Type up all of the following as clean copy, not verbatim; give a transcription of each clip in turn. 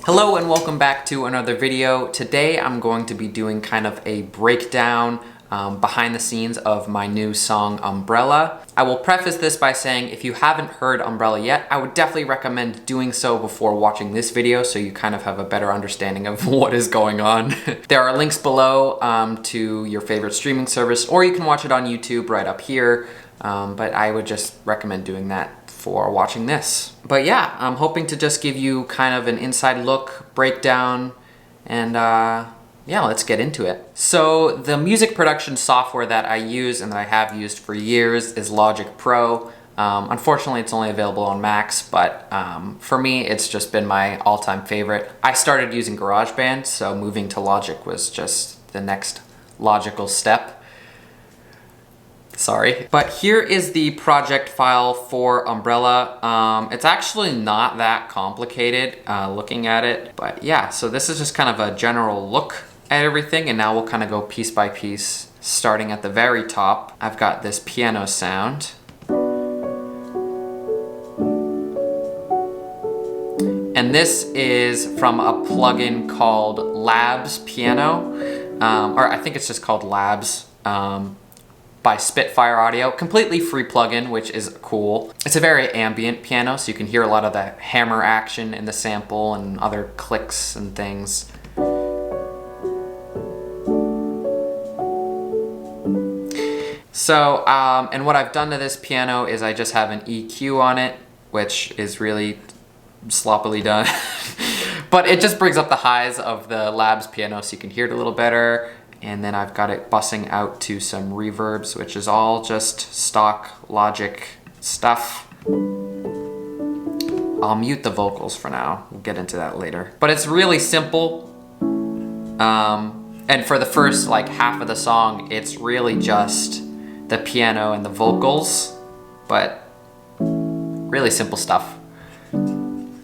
Hello and welcome back to another video. Today I'm going to be doing kind of a breakdown behind the scenes of my new song Umbrella. I will preface this by saying if you haven't heard Umbrella yet, I would definitely recommend doing so before watching this video so you kind of have a better understanding of what is going on. There are links below to your favorite streaming service, or you can watch it on YouTube right up here, but I would just recommend doing that for watching this. But yeah, I'm hoping to just give you kind of an inside look, breakdown, and yeah, let's get into it. So the music production software that I use and that I have used for years is Logic Pro. Unfortunately, it's only available on Macs, but for me, it's just been my all-time favorite. I started using GarageBand, so moving to Logic was just the next logical step. Sorry. But here is the project file for Umbrella. It's actually not that complicated looking at it, but yeah, so this is just kind of a general look at everything, and now we'll kind of go piece by piece. Starting at the very top, I've got this piano sound. And this is from a plugin called Labs Piano, or I think it's just called Labs. By Spitfire Audio, completely free plugin, which is cool. It's a very ambient piano, so you can hear a lot of the hammer action in the sample and other clicks and things. So, and what I've done to this piano is I just have an EQ on it, which is really sloppily done. But it just brings up the highs of the Labs piano so you can hear it a little better. And then I've got it bussing out to some reverbs, which is all just stock Logic stuff. I'll mute the vocals for now. We'll get into that later. But it's really simple. And for the first like half of the song, it's really just the piano and the vocals, but really simple stuff.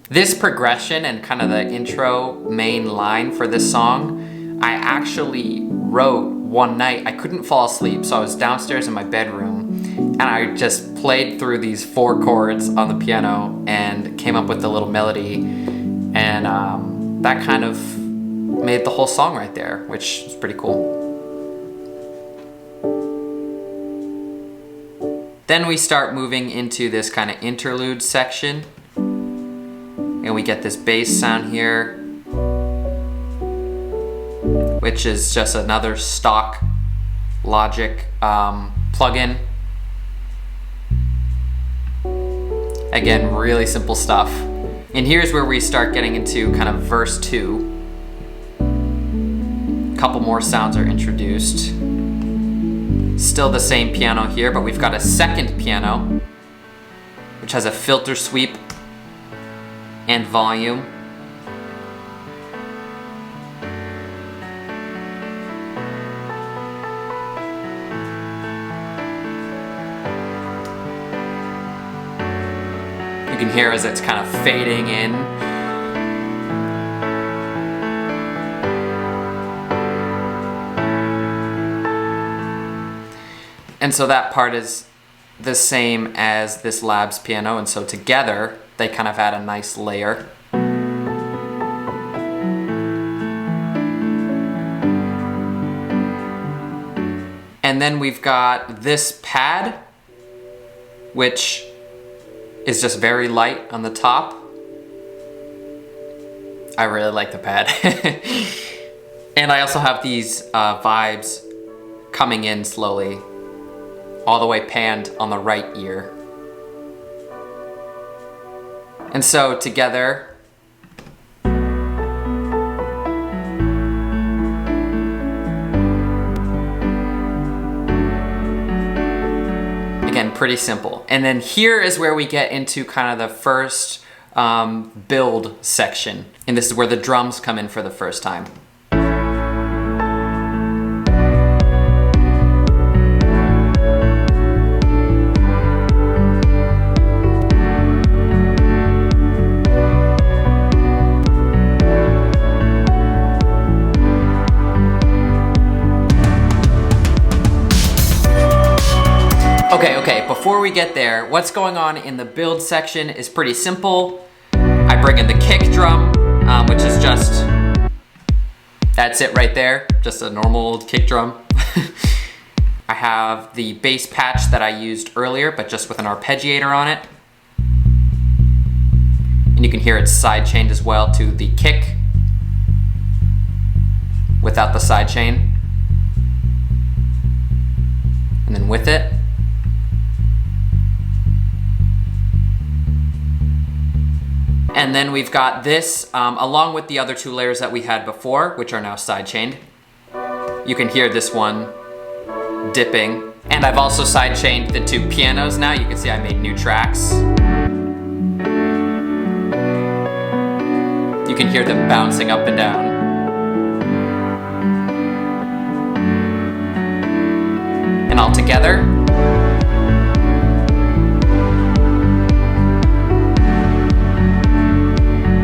This progression and kind of the intro main line for this song, I actually wrote one night. I couldn't fall asleep, so I was downstairs in my bedroom and I just played through these 4 chords on the piano and came up with a little melody, and that kind of made the whole song right there, which is pretty cool. Then we start moving into this kind of interlude section, and we get this bass sound here, which is just another stock Logic plugin. Again, really simple stuff. And here's where we start getting into kind of verse 2. A couple more sounds are introduced. Still the same piano here, but we've got a second piano, which has a filter sweep and volume. You can hear as it's kind of fading in. And so that part is the same as this Labs piano, and so together they kind of add a nice layer. And then we've got this pad, which is just very light on the top. I really like the pad. And I also have these vibes coming in slowly, all the way panned on the right ear. And so together, again, pretty simple. And then here is where we get into kind of the first build section. And this is where the drums come in for the first time. Okay, before we get there, what's going on in the build section is pretty simple. I bring in the kick drum, which is just, that's it right there, just a normal old kick drum. I have the bass patch that I used earlier, but just with an arpeggiator on it. And you can hear it's sidechained as well to the kick without the sidechain. And then with it. And then we've got this, along with the other two layers that we had before, which are now sidechained. You can hear this one dipping. And I've also sidechained the two pianos now. You can see I made new tracks. You can hear them bouncing up and down. And all together.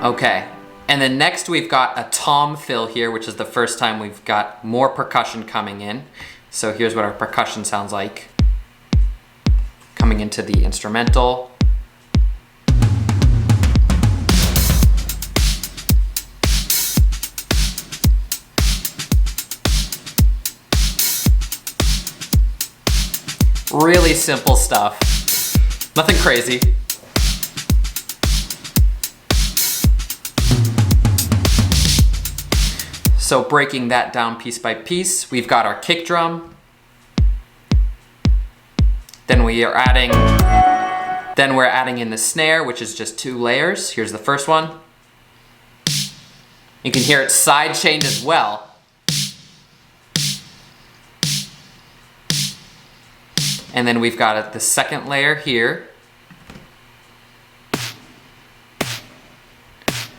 Okay, and then next we've got a tom fill here, which is the first time we've got more percussion coming in. So here's what our percussion sounds like coming into the instrumental. Really simple stuff, nothing crazy. So breaking that down piece by piece, we've got our kick drum. Then we're adding in the snare, which is just 2 layers. Here's the first one. You can hear it sidechained as well. And then we've got the second layer here.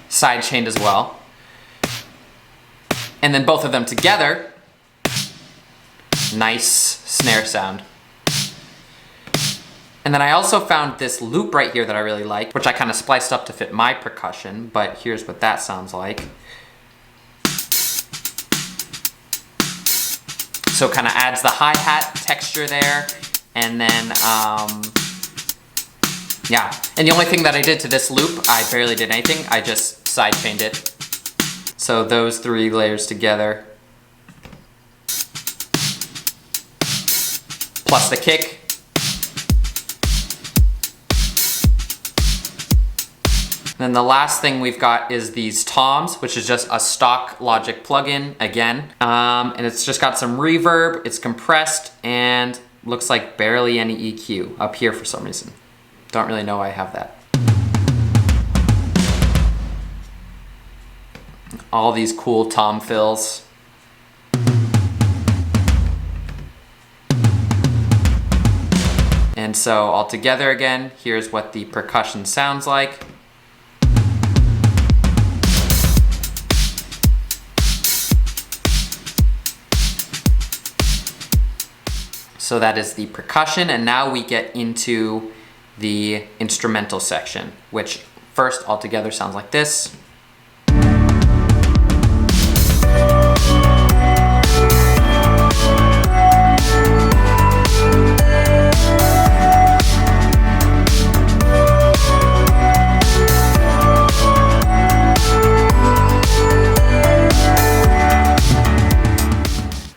Sidechained as well. And then both of them together, nice snare sound. And then I also found this loop right here that I really liked, which I kind of spliced up to fit my percussion, but here's what that sounds like. So it kind of adds the hi-hat texture there, and then, yeah. And the only thing that I did to this loop, I barely did anything, I just sidechained it. So those 3 layers together, plus the kick. And then the last thing we've got is these toms, which is just a stock Logic plugin again. And it's just got some reverb, it's compressed, and looks like barely any EQ up here for some reason. Don't really know why I have that. All these cool tom fills. And so all together again, here's what the percussion sounds like. So that is the percussion, and now we get into the instrumental section, which first all together sounds like this.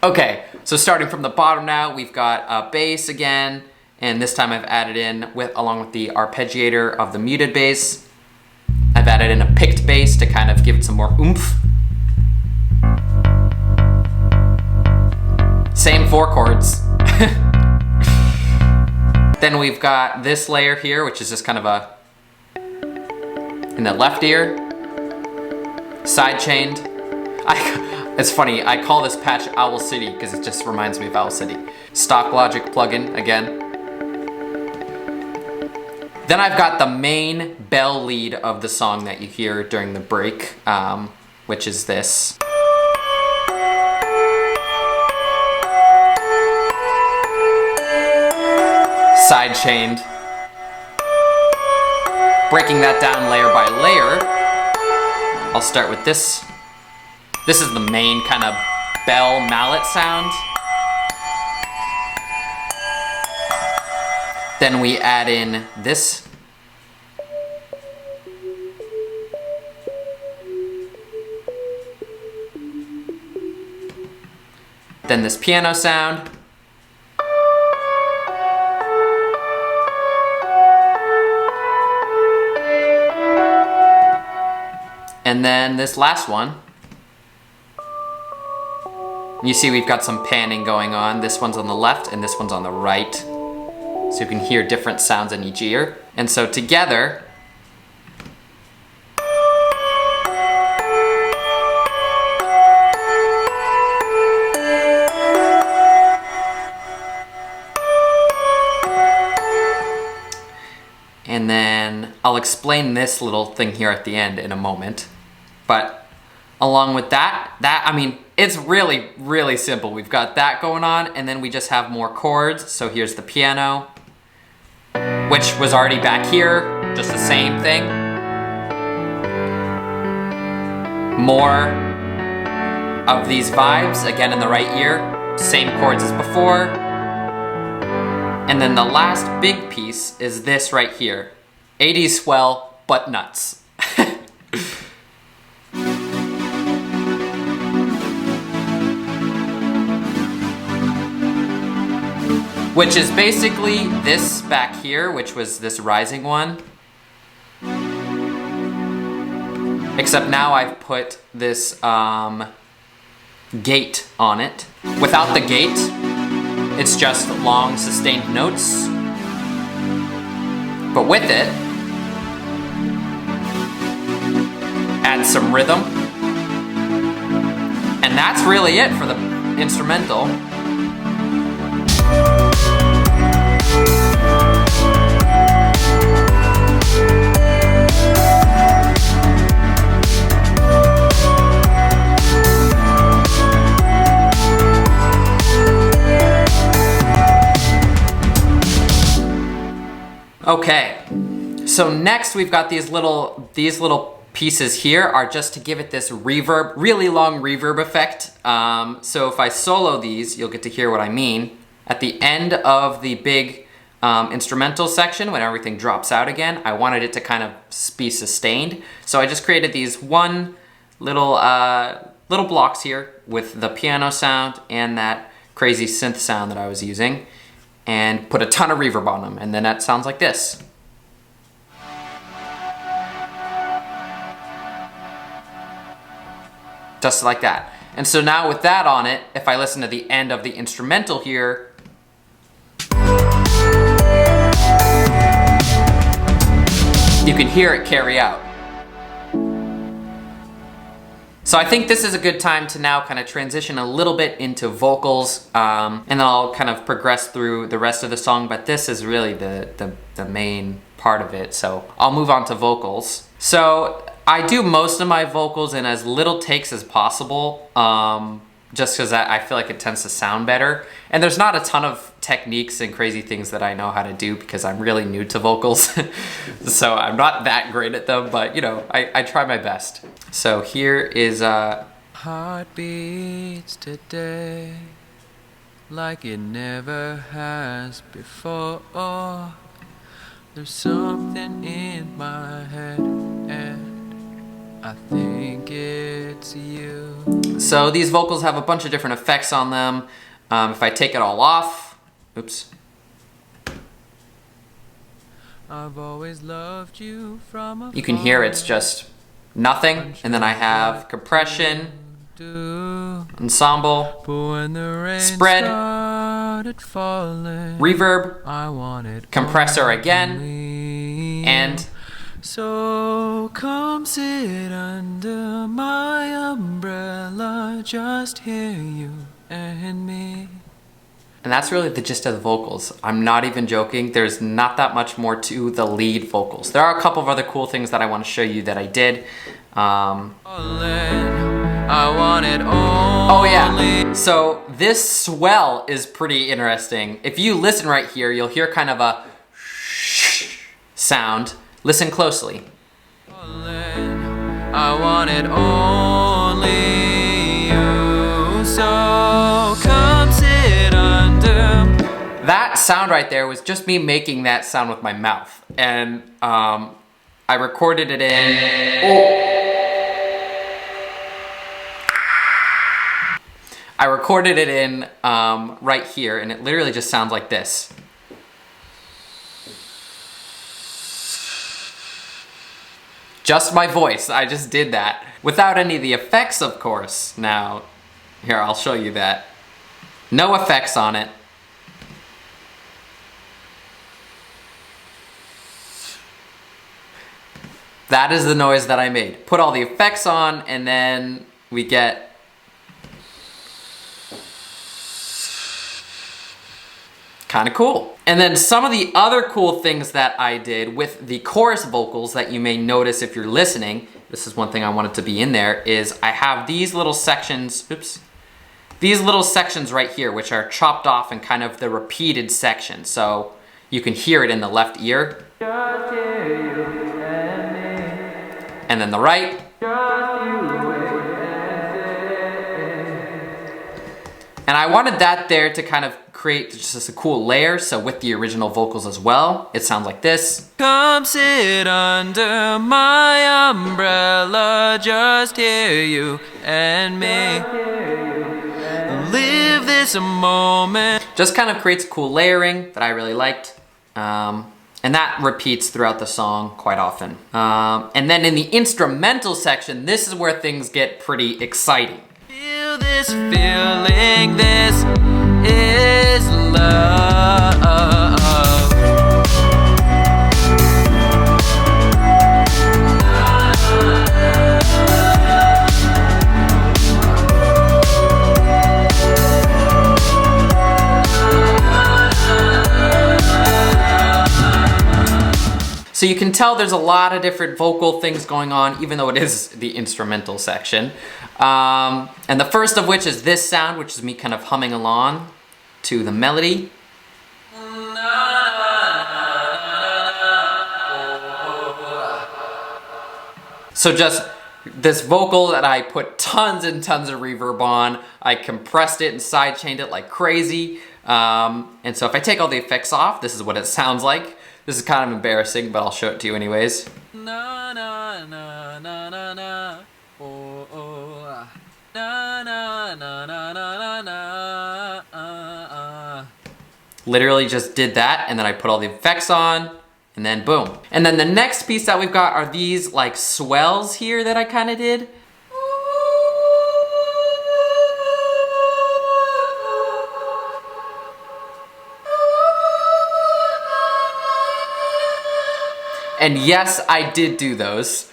Okay, so starting from the bottom now, we've got a bass again, and this time I've added in, along with the arpeggiator of the muted bass, I've added in a picked bass to kind of give it some more oomph. Same 4 chords. Then we've got this layer here, which is just kind of in the left ear, sidechained. It's funny, I call this patch Owl City because it just reminds me of Owl City. Stock Logic plugin again. Then I've got the main bell lead of the song that you hear during the break, which is this. Sidechained. Breaking that down layer by layer, I'll start with this. This is the main kind of bell mallet sound. Then we add in this. Then this piano sound. And then this last one. You see we've got some panning going on. This one's on the left and this one's on the right. So you can hear different sounds in each ear. And so together, and then I'll explain this little thing here at the end in a moment. But along with that, I mean, it's really, really simple. We've got that going on, and then we just have more chords. So here's the piano, which was already back here, just the same thing. More of these vibes, again in the right ear, same chords as before. And then the last big piece is this right here. 80s swell, but nuts. Which is basically this back here, which was this rising one. Except now I've put this gate on it. Without the gate, it's just long sustained notes. But with it, add some rhythm. And that's really it for the instrumental. Okay, so next we've got these little pieces here are just to give it this reverb, really long reverb effect. So if I solo these, you'll get to hear what I mean. At the end of the big instrumental section, when everything drops out again, I wanted it to kind of be sustained. So I just created these one little blocks here with the piano sound and that crazy synth sound that I was using, and put a ton of reverb on them, and then that sounds like this. Just like that. And so now with that on it, if I listen to the end of the instrumental here, you can hear it carry out. So I think this is a good time to now kind of transition a little bit into vocals, and then I'll kind of progress through the rest of the song, but this is really the main part of it, so I'll move on to vocals. So I do most of my vocals in as little takes as possible, just because I feel like it tends to sound better. And there's not a ton of techniques and crazy things that I know how to do because I'm really new to vocals. So I'm not that great at them, but you know, I try my best. So here is Heart beats today like it never has before. There's something in my head and I think it's you. So these vocals have a bunch of different effects on them. If I take it all off, oops. I've always loved you from afar. You can hear it's just nothing, and then I have compression, ensemble, spread, reverb, compressor again, and so come sit under my umbrella, just hear you and me. And that's really the gist of the vocals. I'm not even joking. There's not that much more to the lead vocals. There are a couple of other cool things that I want to show you that I did. I want it all. Oh yeah, so this swell is pretty interesting. If you listen right here, you'll hear kind of a sound. Listen closely. I want it only you, so come sit under. That sound right there was just me making that sound with my mouth. And I recorded it in... I recorded it in right here, and it literally just sounds like this. Just my voice, I just did that. Without any of the effects, of course. Now, here, I'll show you that. No effects on it. That is the noise that I made. Put all the effects on, and then we get kind of cool. And then some of the other cool things that I did with the chorus vocals that you may notice if you're listening, this is one thing I wanted to be in there, is I have these little sections, these little sections right here, which are chopped off and kind of the repeated section. So you can hear it in the left ear. And then the right. And I wanted that there to kind of create just a cool layer, so with the original vocals as well, it sounds like this. Come sit under my umbrella, just hear you and me. Live this moment. Just kind of creates cool layering that I really liked. And that repeats throughout the song quite often. And then in the instrumental section, this is where things get pretty exciting. Feel this feeling, this is love. So you can tell there's a lot of different vocal things going on, even though it is the instrumental section. And the first of which is this sound, which is me kind of humming along to the melody. So just this vocal that I put tons and tons of reverb on. I compressed it and sidechained it like crazy. And so if I take all the effects off, this is what it sounds like. This is kind of embarrassing, but I'll show it to you anyways. Na na na na na na. Oh oh. Na na na na na na. Literally just did that, and then I put all the effects on, and then boom. And then the next piece that we've got are these like swells here that I kind of did. And yes, I did do those.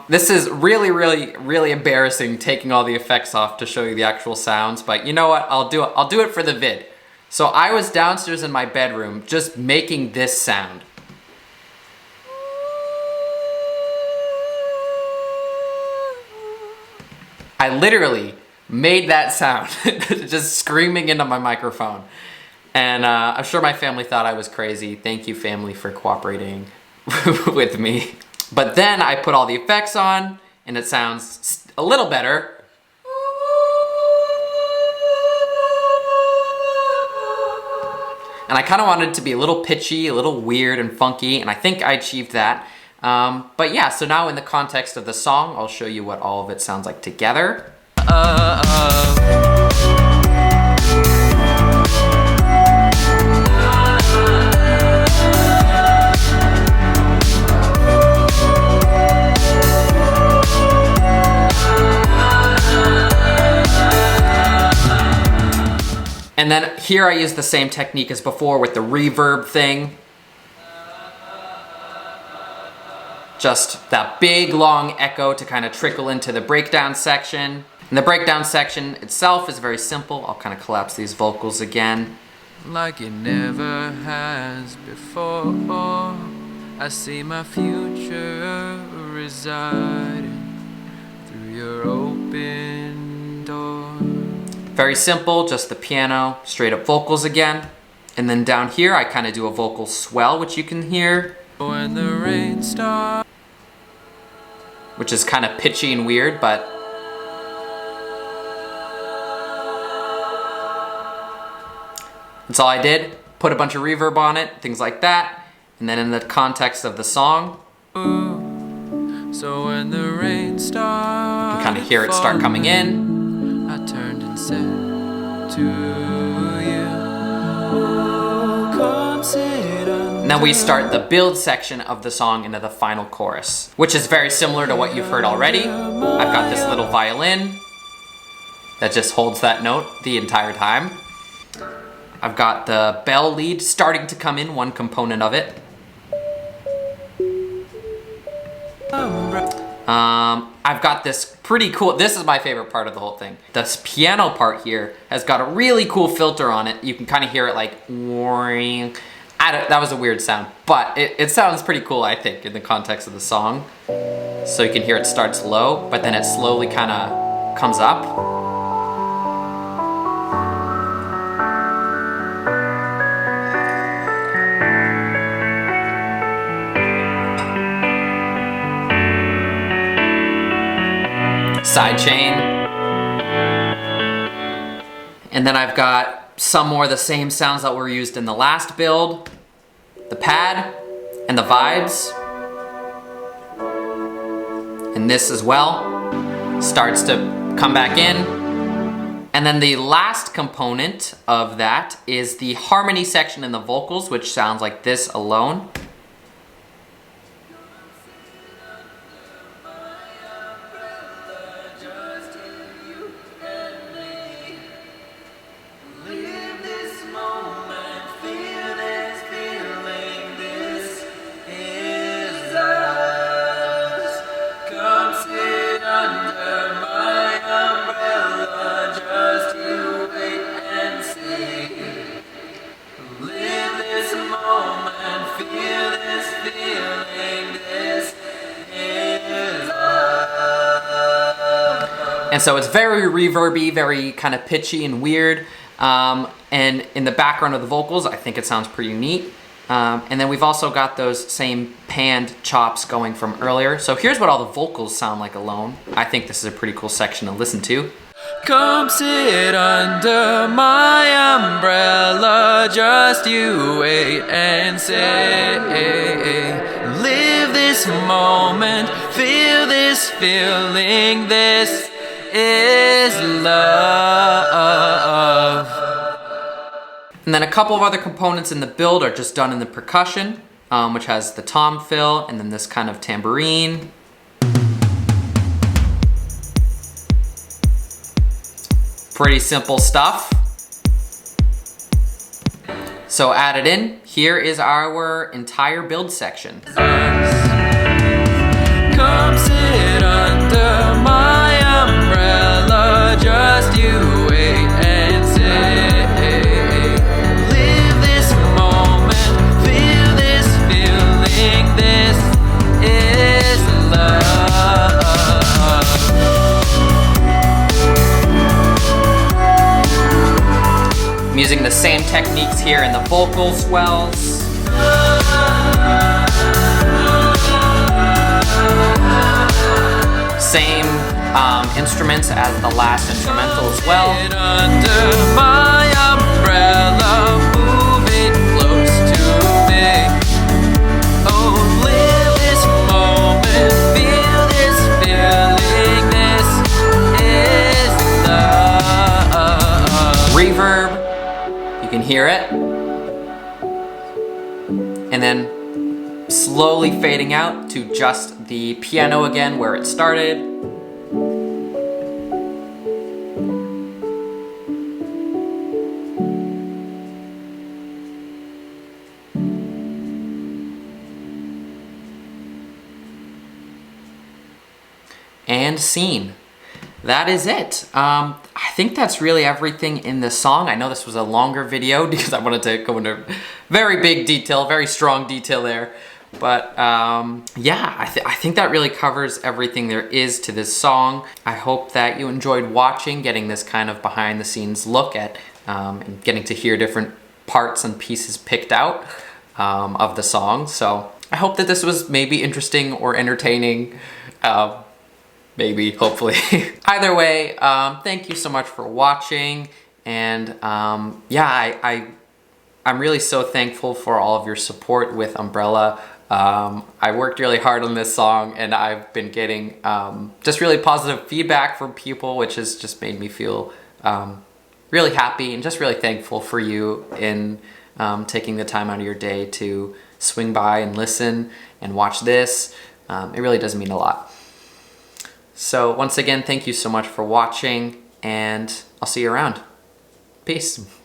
This is really embarrassing taking all the effects off to show you the actual sounds, but you know what? I'll do it for the vid. So I was downstairs in my bedroom just making this sound. I literally made that sound, just screaming into my microphone. And I'm sure my family thought I was crazy. Thank you, family, for cooperating with me. But then I put all the effects on, and it sounds a little better. And I kind of wanted it to be a little pitchy, a little weird and funky, and I think I achieved that. But yeah, so now in the context of the song, I'll show you what all of it sounds like together. And then here I use the same technique as before with the reverb thing. Just that big long echo to kind of trickle into the breakdown section. And the breakdown section itself is very simple. I'll kind of collapse these vocals again. Like it never has before. I see my future residing through your open door. Very simple, just the piano, straight up vocals again. And then down here, I kind of do a vocal swell, which you can hear. When the rain starts. Which is kind of pitchy and weird, but that's all I did. Put a bunch of reverb on it, things like that. And then in the context of the song, So when the rain starts, you can kind of hear it start coming in. I turned and And then we start the build section of the song into the final chorus, which is very similar to what you've heard already. I've got this little violin that just holds that note the entire time. I've got the bell lead starting to come in, one component of it. I've got this pretty cool, this is my favorite part of the whole thing. This piano part here has got a really cool filter on it. You can kind of hear it like, that was a weird sound, but it sounds pretty cool, I think, in the context of the song. So you can hear it starts low, but then it slowly kind of comes up. Sidechain. And then I've got some more of the same sounds that were used in the last build. The pad and the vibes. And this as well starts to come back in. And then the last component of that is the harmony section in the vocals, which sounds like this alone. And so it's very reverby, very kind of pitchy and weird. And in the background of the vocals, I think it sounds pretty neat. And then we've also got those same panned chops going from earlier. So here's what all the vocals sound like alone. I think this is a pretty cool section to listen to. Come sit under my umbrella, just you wait and say, live this moment, feel this feeling, this is love. And then a couple of other components in the build are just done in the percussion, which has the tom fill and then this kind of tambourine. Pretty simple stuff. So added in, here is our entire build section. Come sit under my umbrella, just you wait and say, live this moment, feel this feeling, this is love. I'm using the same techniques here in the vocal swells. Same instruments as the last instrumental as well. Under my umbrella, move it close to me. Oh, live this moment, feel this feeling, this is love. Reverb, you can hear it. And then slowly fading out to just the piano again where it started. And scene. That is it. I think that's really everything in this song. I know this was a longer video because I wanted to go into very big detail, very strong detail there. But yeah, I think that really covers everything there is to this song. I hope that you enjoyed watching, getting this kind of behind the scenes look at and getting to hear different parts and pieces picked out of the song. So I hope that this was maybe interesting or entertaining. Maybe, hopefully. Either way, thank you so much for watching. And yeah, I'm really so thankful for all of your support with Umbrella. I worked really hard on this song and I've been getting just really positive feedback from people, which has just made me feel really happy and just really thankful for you in taking the time out of your day to swing by and listen and watch this. It really does mean a lot. So once again, thank you so much for watching, and I'll see you around. Peace.